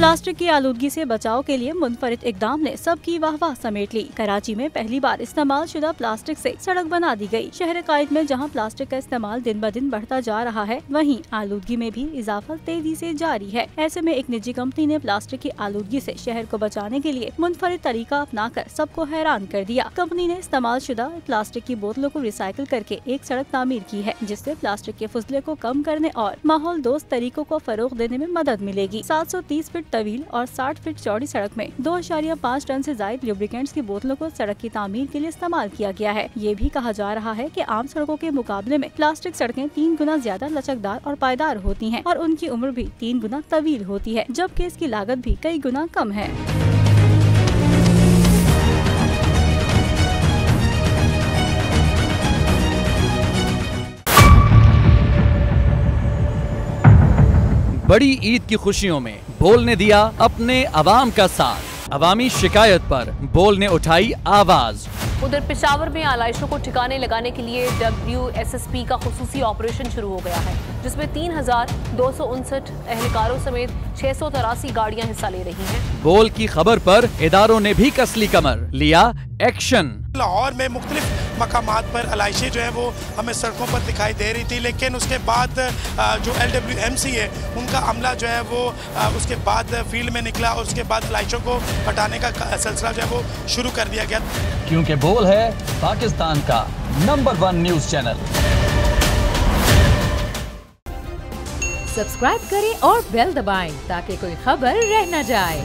Plastic की आलूदगी से बचाव के लिए मुनफरिद इकदाम ने सबकी वाहवाह समेट ली। कराची में पहली बार इस्तेमाल शुदा प्लास्टिक से सड़क बना दी गई। शहर कायद में जहां प्लास्टिक का इस्तेमाल दिन ब दिन बढ़ता जा रहा है, वहीं आलूदगी में भी इजाफा तेजी से जारी है। ऐसे में एक निजी कंपनी ने प्लास्टिक की आलूदगी से शहर को बचाने के लिए मुनफरिद तरीका अपनाकर सबको हैरान कर दिया। कंपनी ने इस्तेमाल शुदा प्लास्टिक की बोतलों को रिसाइकिल करके एक सड़क तामीर की है, जिससे प्लास्टिक के फजले को कम करने और माहौल दोस्त तरीकों को फरोग देने में मदद मिलेगी। 730 फीट तवील और 60 फीट चौड़ी सड़क में 2.5 टन से ज्यादा लुब्रिकेंट्स की बोतलों को सड़क की तामीर के लिए इस्तेमाल किया गया है। ये भी कहा जा रहा है कि आम सड़कों के मुकाबले में प्लास्टिक सड़कें 3 गुना ज्यादा लचकदार और पायदार होती हैं और उनकी उम्र भी 3 गुना तवील होती है, जबकि इसकी लागत भी कई गुना कम है। बड़ी ईद की खुशियों में बोल ने दिया अपने अवाम का साथ। अवामी शिकायत पर बोल ने उठाई आवाज। उधर पेशावर में आलाइशों को ठिकाने लगाने के लिए WSSP का खुसूसी ऑपरेशन शुरू हो गया है, जिसमें 3259 एहलकारों समेत 683 गाड़ियां हिस्सा ले रही हैं। बोल की खबर पर इदारों ने भी कसली कमर, लिया एक्शन। लाहौर में मुख्तलिफ मकामात पर आलाइशें जो है वो हमें सड़कों पर दिखाई दे रही थी, लेकिन उसके बाद जो LWMC है उनका अमला जो है वो उसके बाद फील्ड में निकला और उसके बाद आलाइशों को हटाने का सिलसिला जो है वो शुरू कर दिया गया, क्योंकि बोल है पाकिस्तान का नंबर 1 न्यूज चैनल। सब्सक्राइब करें और बेल दबाएं ताकि कोई खबर रह न जाए।